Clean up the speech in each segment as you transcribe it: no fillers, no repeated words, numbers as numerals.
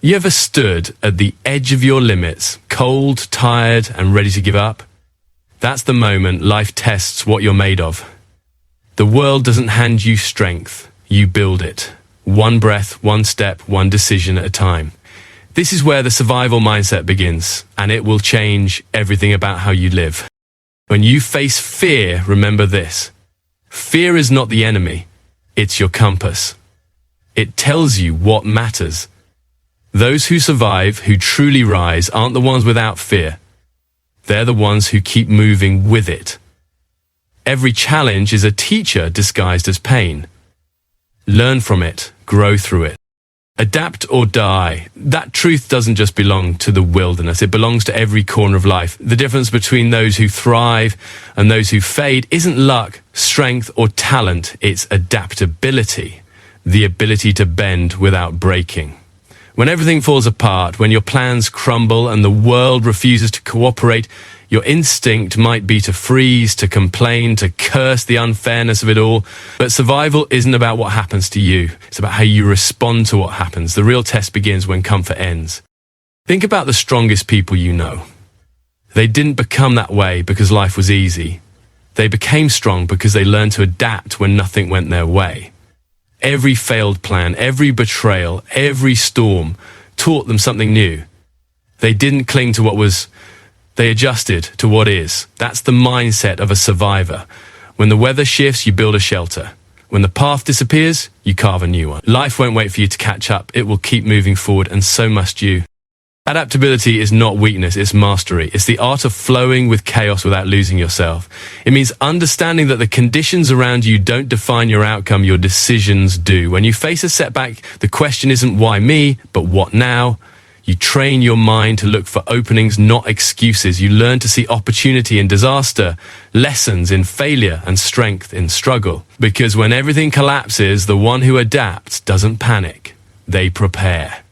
You ever stood at the edge of your limits, cold, tired, and ready to give up? That's the moment life tests what you're made of. The world doesn't hand you strength, you build it. One breath, one step, one decision at a time. This is where the survival mindset begins, and it will change everything about how you live. When you face fear, remember this. Fear is not the enemy, it's your compass. It tells you what matters. Those who survive, who truly rise, aren't the ones without fear. They're the ones who keep moving with it. Every challenge is a teacher disguised as pain. Learn from it, grow through it. Adapt or die. That truth doesn't just belong to the wilderness, it belongs to every corner of life. The difference between those who thrive and those who fade isn't luck, strength, or talent, it's adaptability, the ability to bend without breaking. When everything falls apart, when your plans crumble and the world refuses to cooperate, your instinct might be to freeze, to complain, to curse the unfairness of it all. But survival isn't about what happens to you. It's about how you respond to what happens. The real test begins when comfort ends. Think about the strongest people you know. They didn't become that way because life was easy. They became strong because they learned to adapt when nothing went their way. Every failed plan, every betrayal, every storm taught them something new. They didn't cling to what was, they adjusted to what is. That's the mindset of a survivor. When the weather shifts, you build a shelter. When the path disappears, you carve a new one. Life won't wait for you to catch up. It will keep moving forward, and so must you. Adaptability is not weakness, it's mastery. It's the art of flowing with chaos without losing yourself. It means understanding that the conditions around you don't define your outcome, your decisions do. When you face a setback, the question isn't why me, but what now? You train your mind to look for openings, not excuses. You learn to see opportunity in disaster, lessons in failure, and strength in struggle. Because when everything collapses, the one who adapts doesn't panic, they prepare.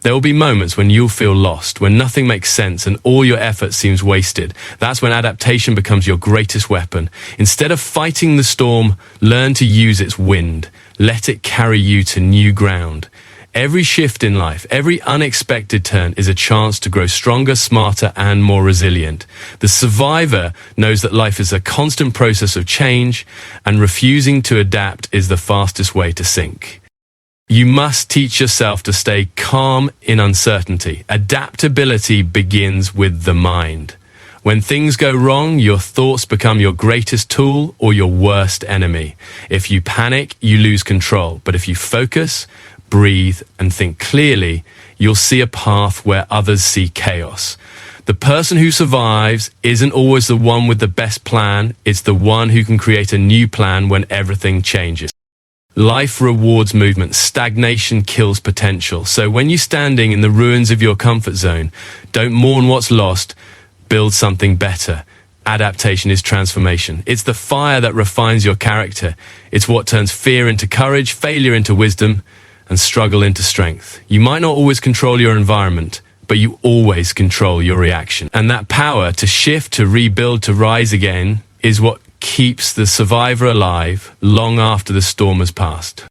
There will be moments when you'll feel lost, when nothing makes sense and all your effort seems wasted. That's when adaptation becomes your greatest weapon. Instead of fighting the storm, learn to use its wind. Let it carry you to new ground. Every shift in life, every unexpected turn is a chance to grow stronger, smarter, and more resilient. The survivor knows that life is a constant process of change, and refusing to adapt is the fastest way to sink. You must teach yourself to stay calm in uncertainty. Adaptability begins with the mind. When things go wrong, your thoughts become your greatest tool or your worst enemy. If you panic, you lose control. But if you focus, breathe, and think clearly, you'll see a path where others see chaos. The person who survives isn't always the one with the best plan. It's the one who can create a new plan when everything changes. Life rewards movement. Stagnation kills potential. So when you're standing in the ruins of your comfort zone, don't mourn what's lost, build something better. Adaptation is transformation. It's the fire that refines your character. It's what turns fear into courage, failure into wisdom, and struggle into strength. You might not always control your environment, but you always control your reaction. And that power to shift, to rebuild, to rise again is what keeps the survivor alive long after the storm has passed.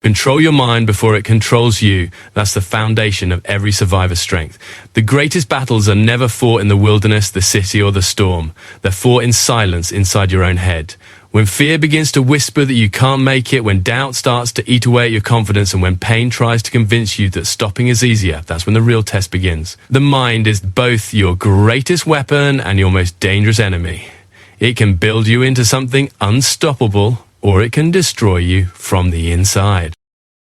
Control your mind before it controls you. That's the foundation of every survivor's strength. The greatest battles are never fought in the wilderness, the city, or the storm. They're fought in silence inside your own head. When fear begins to whisper that you can't make it, when doubt starts to eat away at your confidence, and when pain tries to convince you that stopping is easier, that's when the real test begins. The mind is both your greatest weapon and your most dangerous enemy. It can build you into something unstoppable, or it can destroy you from the inside.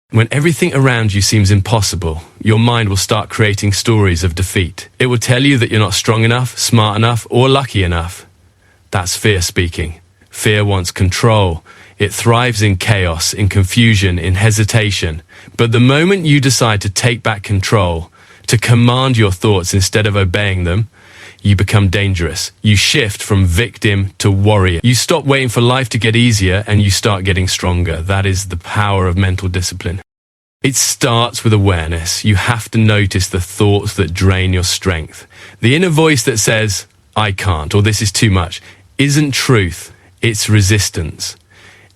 When everything around you seems impossible, your mind will start creating stories of defeat. It will tell you that you're not strong enough, smart enough, or lucky enough. That's fear speaking. Fear wants control. It thrives in chaos, in confusion, in hesitation. But the moment you decide to take back control, to command your thoughts instead of obeying them, you become dangerous. You shift from victim to warrior. You stop waiting for life to get easier and you start getting stronger. That is the power of mental discipline. It starts with awareness. You have to notice the thoughts that drain your strength. The inner voice that says, I can't, or this is too much, isn't truth. It's resistance.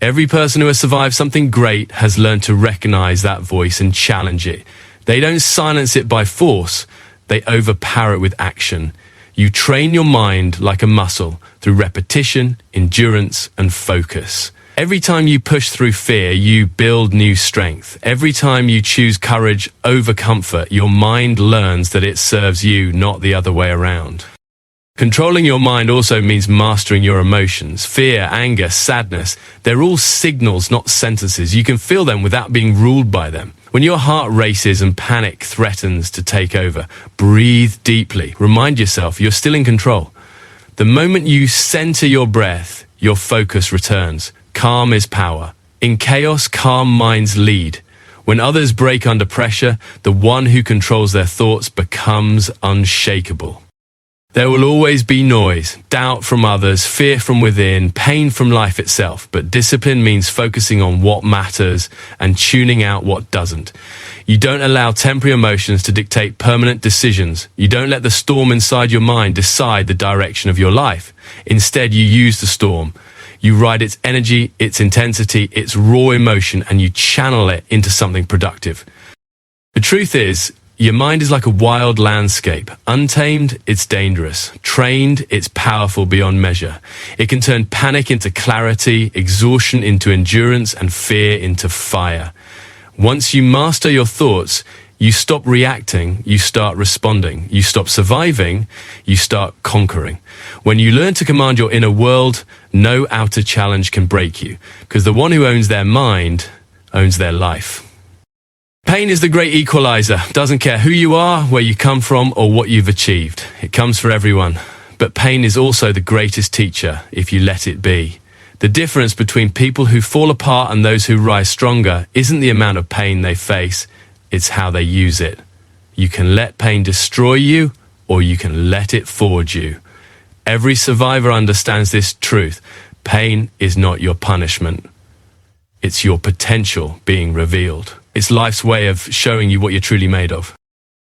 Every person who has survived something great has learned to recognize that voice and challenge it, They don't silence it by force, they overpower it with action. You train your mind like a muscle through repetition, endurance, and focus. Every time you push through fear, you build new strength. Every time you choose courage over comfort, your mind learns that it serves you, not the other way around. Controlling your mind also means mastering your emotions. Fear, anger, sadness, they're all signals, not sentences. You can feel them without being ruled by them. When your heart races and panic threatens to take over, breathe deeply. Remind yourself you're still in control. The moment you center your breath, your focus returns. Calm is power. In chaos, calm minds lead. When others break under pressure, the one who controls their thoughts becomes unshakable. There will always be noise, doubt from others, fear from within, pain from life itself, but discipline means focusing on what matters and tuning out what doesn't. You don't allow temporary emotions to dictate permanent decisions. You don't let the storm inside your mind decide the direction of your life. Instead, you use the storm. You ride its energy, its intensity, its raw emotion, and you channel it into something productive. The truth is, your mind is like a wild landscape. Untamed, it's dangerous. Trained, it's powerful beyond measure. It can turn panic into clarity, exhaustion into endurance, and fear into fire. Once you master your thoughts, you stop reacting, you start responding. You stop surviving, you start conquering. When you learn to command your inner world, no outer challenge can break you, because the one who owns their mind owns their life. Pain is the great equalizer. Doesn't care who you are, where you come from, or what you've achieved. It comes for everyone. But pain is also the greatest teacher, if you let it be. The difference between people who fall apart and those who rise stronger isn't the amount of pain they face, it's how they use it. You can let pain destroy you, or you can let it forge you. Every survivor understands this truth. Pain is not your punishment. It's your potential being revealed. It's life's way of showing you what you're truly made of.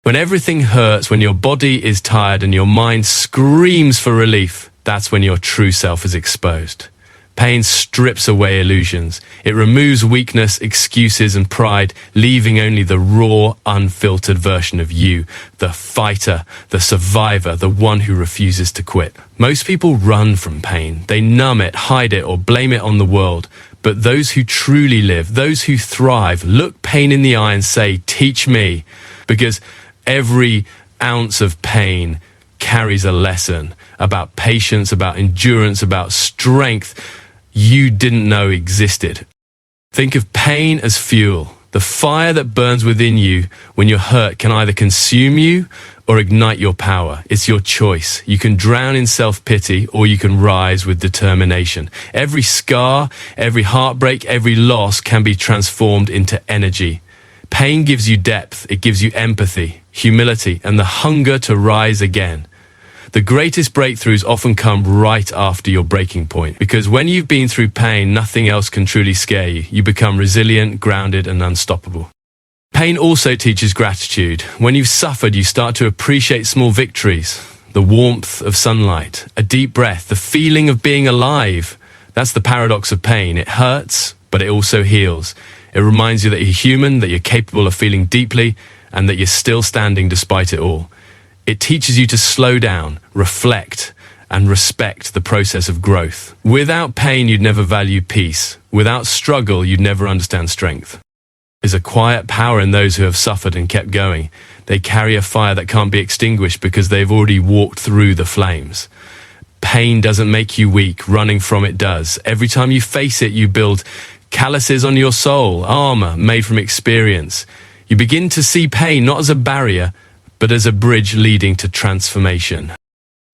When everything hurts, when your body is tired and your mind screams for relief, that's when your true self is exposed. Pain strips away illusions. It removes weakness, excuses, and pride, leaving only the raw, unfiltered version of you, the fighter, the survivor, the one who refuses to quit. Most people run from pain. They numb it, hide it, or blame it on the world. But those who truly live, those who thrive, look pain in the eye and say, "Teach me," because every ounce of pain carries a lesson about patience, about endurance, about strength you didn't know existed. Think of pain as fuel. The fire that burns within you when you're hurt can either consume you or ignite your power. It's your choice. You can drown in self-pity or you can rise with determination. Every scar, every heartbreak, every loss can be transformed into energy. Pain gives you depth. It gives you empathy, humility, and the hunger to rise again. The greatest breakthroughs often come right after your breaking point, because when you've been through pain, nothing else can truly scare you. You become resilient, grounded, and unstoppable. Pain also teaches gratitude. When you've suffered, you start to appreciate small victories, the warmth of sunlight, a deep breath, the feeling of being alive. That's the paradox of pain. It hurts, but it also heals. It reminds you that you're human, that you're capable of feeling deeply, and that you're still standing despite it all. It teaches you to slow down, reflect, and respect the process of growth. Without pain, you'd never value peace. Without struggle, you'd never understand strength. There's a quiet power in those who have suffered and kept going. They carry a fire that can't be extinguished because they've already walked through the flames. Pain doesn't make you weak, running from it does. Every time you face it, you build calluses on your soul, armor made from experience. You begin to see pain not as a barrier, but as a bridge leading to transformation.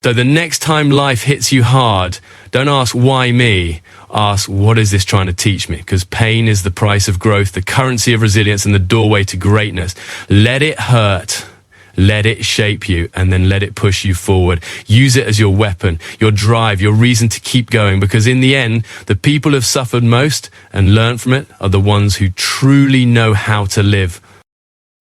So the next time life hits you hard, don't ask why me, ask what is this trying to teach me? Because pain is the price of growth, the currency of resilience, and the doorway to greatness. Let it hurt, let it shape you, and then let it push you forward. Use it as your weapon, your drive, your reason to keep going, because in the end, the people who've suffered most and learned from it are the ones who truly know how to live.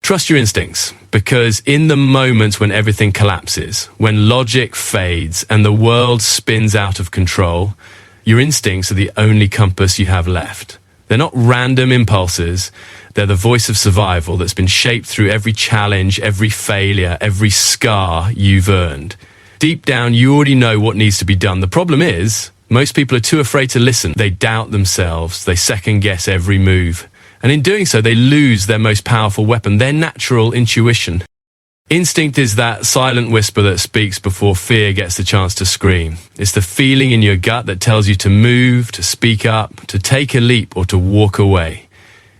Trust your instincts, because in the moments when everything collapses, when logic fades and the world spins out of control, your instincts are the only compass you have left. They're not random impulses. They're the voice of survival that's been shaped through every challenge, every failure, every scar you've earned. Deep down, you already know what needs to be done. The problem is, most people are too afraid to listen. They doubt themselves. They second guess every move. And in doing so, they lose their most powerful weapon, their natural intuition. Instinct is that silent whisper that speaks before fear gets the chance to scream. It's the feeling in your gut that tells you to move, to speak up, to take a leap, or to walk away.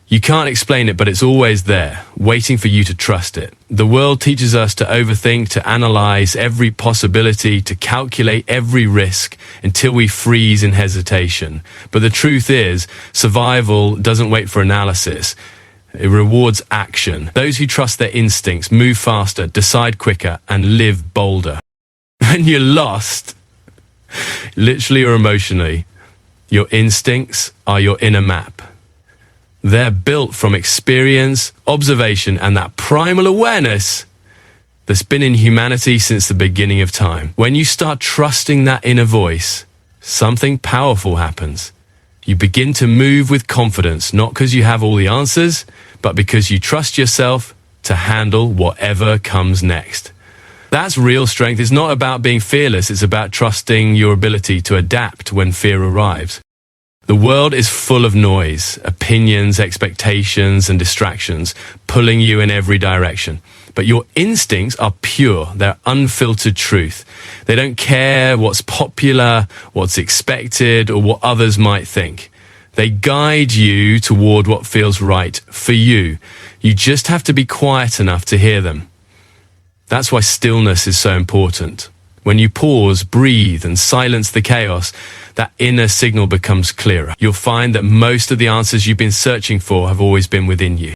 You can't explain it, but it's always there, waiting for you to trust it. The world teaches us to overthink, to analyze every possibility, to calculate every risk until we freeze in hesitation. But the truth is, survival doesn't wait for analysis. It rewards action. Those who trust their instincts move faster, decide quicker, and live bolder. When you're lost, literally or emotionally, your instincts are your inner map. They're built from experience, observation, and that primal awareness that's been in humanity since the beginning of time. When you start trusting that inner voice, something powerful happens. You begin to move with confidence, not because you have all the answers, but because you trust yourself to handle whatever comes next. That's real strength. It's not about being fearless. It's about trusting your ability to adapt when fear arrives. The world is full of noise, opinions, expectations, and distractions, pulling you in every direction. But your instincts are pure. They're unfiltered truth. They don't care what's popular, what's expected, or what others might think. They guide you toward what feels right for you. You just have to be quiet enough to hear them. That's why stillness is so important. When you pause, breathe, and silence the chaos, that inner signal becomes clearer. You'll find that most of the answers you've been searching for have always been within you.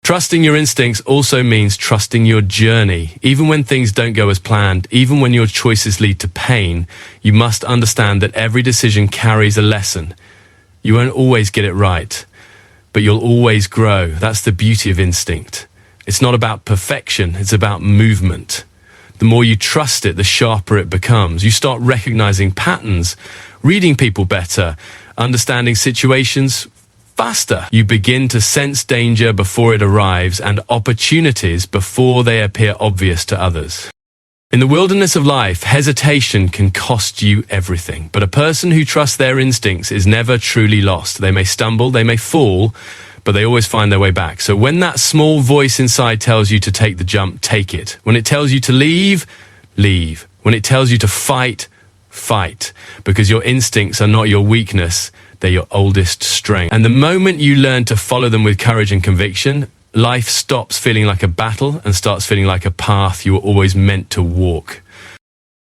Trusting your instincts also means trusting your journey. Even when things don't go as planned, even when your choices lead to pain, you must understand that every decision carries a lesson. You won't always get it right, but you'll always grow. That's the beauty of instinct. It's not about perfection, it's about movement. The more you trust it, the sharper it becomes. You start recognizing patterns, reading people better, understanding situations faster. You begin to sense danger before it arrives and opportunities before they appear obvious to others. In the wilderness of life, hesitation can cost you everything. But a person who trusts their instincts is never truly lost. They may stumble, they may fall, but they always find their way back. So when that small voice inside tells you to take the jump, take it. When it tells you to leave, leave. When it tells you to fight, fight. Because your instincts are not your weakness, they're your oldest strength. And the moment you learn to follow them with courage and conviction, life stops feeling like a battle and starts feeling like a path you were always meant to walk.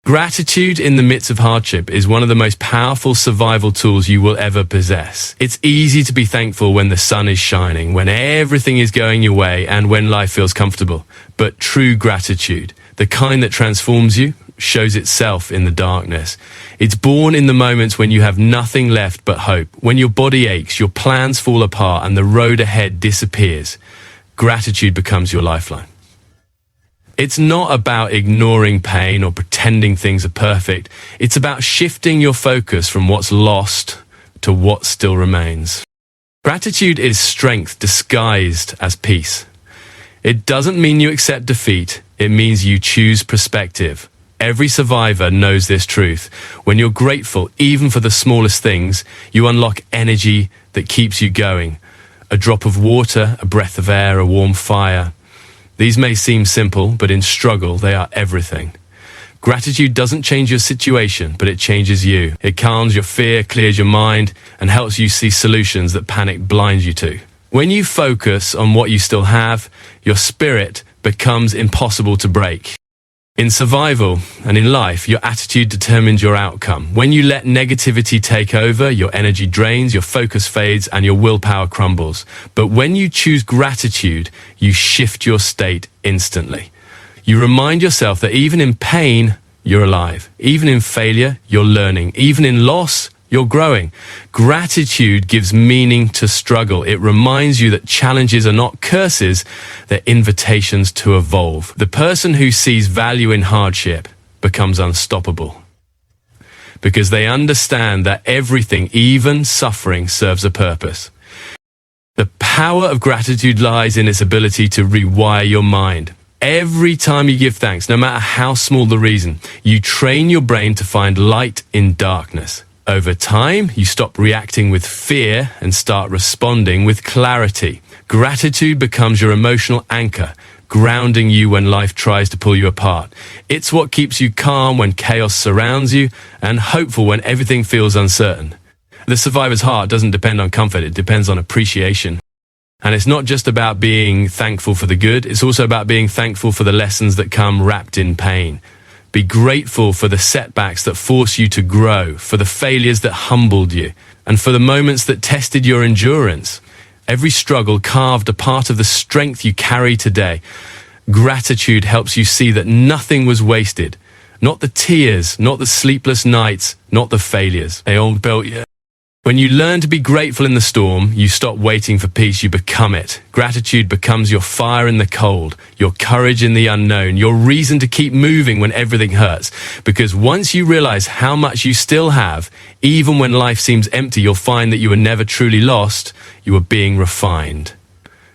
Gratitude in the midst of hardship is one of the most powerful survival tools you will ever possess. It's easy to be thankful when the sun is shining, when everything is going your way, and when life feels comfortable. But true gratitude, the kind that transforms you, shows itself in the darkness. It's born in the moments when you have nothing left but hope, when your body aches, your plans fall apart, and the road ahead disappears. Gratitude becomes your lifeline. It's not about ignoring pain or pretending things are perfect. It's about shifting your focus from what's lost to what still remains. Gratitude is strength disguised as peace. It doesn't mean you accept defeat. It means you choose perspective. Every survivor knows this truth. When you're grateful, even for the smallest things, you unlock energy that keeps you going. A drop of water, a breath of air, a warm fire. These may seem simple, but in struggle, they are everything. Gratitude doesn't change your situation, but it changes you. It calms your fear, clears your mind, and helps you see solutions that panic blinds you to. When you focus on what you still have, your spirit becomes impossible to break. In survival and in life, your attitude determines your outcome. When you let negativity take over, your energy drains, your focus fades, and your willpower crumbles. But when you choose gratitude, you shift your state instantly. You remind yourself that even in pain, you're alive. Even in failure, you're learning. Even in loss, you're growing. Gratitude gives meaning to struggle. It reminds you that challenges are not curses, they're invitations to evolve. The person who sees value in hardship becomes unstoppable because they understand that everything, even suffering, serves a purpose. The power of gratitude lies in its ability to rewire your mind. Every time you give thanks, no matter how small the reason, you train your brain to find light in darkness. Over time, you stop reacting with fear and start responding with clarity. Gratitude becomes your emotional anchor, grounding you when life tries to pull you apart. It's what keeps you calm when chaos surrounds you and hopeful when everything feels uncertain. The survivor's heart doesn't depend on comfort, it depends on appreciation. And it's not just about being thankful for the good, it's also about being thankful for the lessons that come wrapped in pain. Be grateful for the setbacks that force you to grow, for the failures that humbled you, and for the moments that tested your endurance. Every struggle carved a part of the strength you carry today. Gratitude helps you see that nothing was wasted. Not the tears, not the sleepless nights, not the failures. They all built you. When you learn to be grateful in the storm, you stop waiting for peace, you become it. Gratitude becomes your fire in the cold, your courage in the unknown, your reason to keep moving when everything hurts. Because once you realize how much you still have, even when life seems empty, you'll find that you were never truly lost, you were being refined.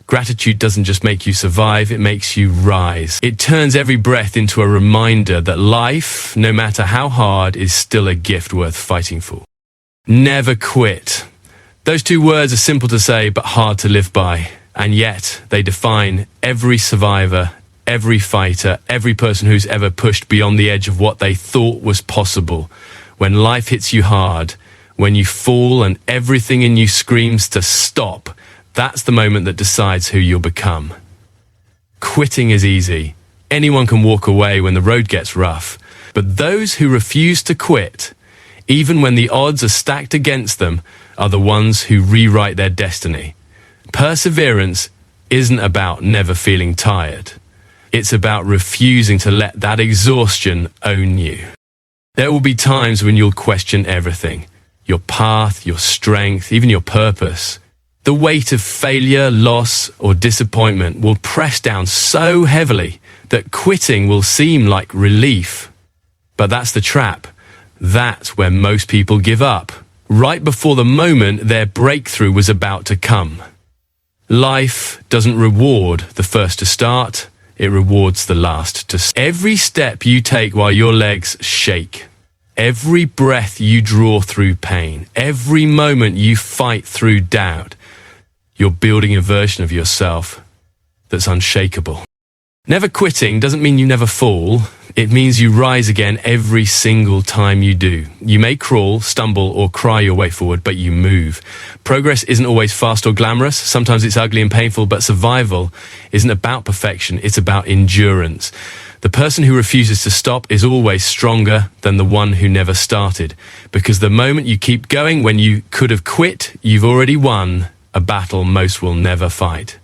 Gratitude doesn't just make you survive, it makes you rise. It turns every breath into a reminder that life, no matter how hard, is still a gift worth fighting for. Never quit. Those two words are simple to say but hard to live by, and yet they define every survivor, every fighter, every person who's ever pushed beyond the edge of what they thought was possible. When life hits you hard, when you fall and everything in you screams to stop, that's the moment that decides who you'll become. Quitting is easy. Anyone can walk away when the road gets rough, but those who refuse to quit, even when the odds are stacked against them, are the ones who rewrite their destiny. Perseverance isn't about never feeling tired. It's about refusing to let that exhaustion own you. There will be times when you'll question everything. Your path, your strength, even your purpose. The weight of failure, loss, or disappointment will press down so heavily that quitting will seem like relief. But that's the trap. That's where most people give up, right before the moment their breakthrough was about to come. Life doesn't reward the first to start, it rewards the last to start. Every step you take while your legs shake, every breath you draw through pain, every moment you fight through doubt, you're building a version of yourself that's unshakable. Never quitting doesn't mean you never fall. It means you rise again every single time you do. You may crawl, stumble, or cry your way forward, but you move. Progress isn't always fast or glamorous. Sometimes it's ugly and painful, but survival isn't about perfection. It's about endurance. The person who refuses to stop is always stronger than the one who never started. Because the moment you keep going when you could have quit, you've already won a battle most will never fight.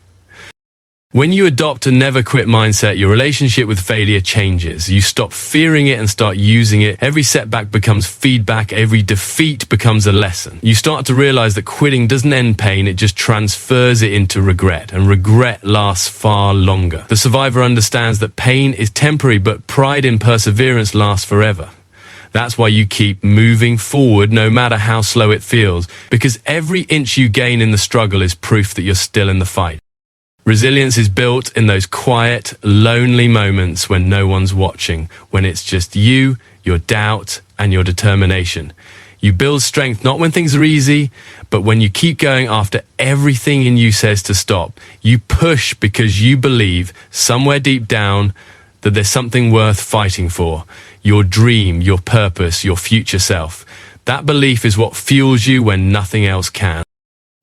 When you adopt a never quit mindset, your relationship with failure changes. You stop fearing it and start using it. Every setback becomes feedback. Every defeat becomes a lesson. You start to realize that quitting doesn't end pain, it just transfers it into regret, and regret lasts far longer. The survivor understands that pain is temporary, but pride in perseverance lasts forever. That's why you keep moving forward no matter how slow it feels, because every inch you gain in the struggle is proof that you're still in the fight. Resilience is built in those quiet, lonely moments when no one's watching, when it's just you, your doubt, and your determination. You build strength not when things are easy, but when you keep going after everything in you says to stop. You push because you believe, somewhere deep down, that there's something worth fighting for. Your dream, your purpose, your future self. That belief is what fuels you when nothing else can.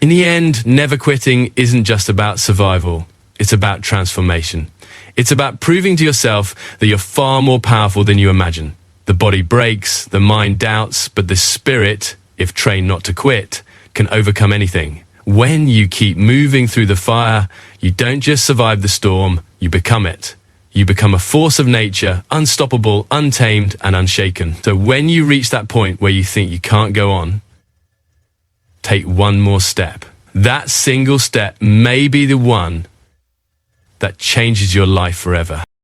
In the end, never quitting isn't just about survival. It's about transformation. It's about proving to yourself that you're far more powerful than you imagine. The body breaks, the mind doubts, but the spirit, if trained not to quit, can overcome anything. When you keep moving through the fire, you don't just survive the storm, you become it. You become a force of nature, unstoppable, untamed, and unshaken. So when you reach that point where you think you can't go on, take one more step. That single step may be the one that changes your life forever.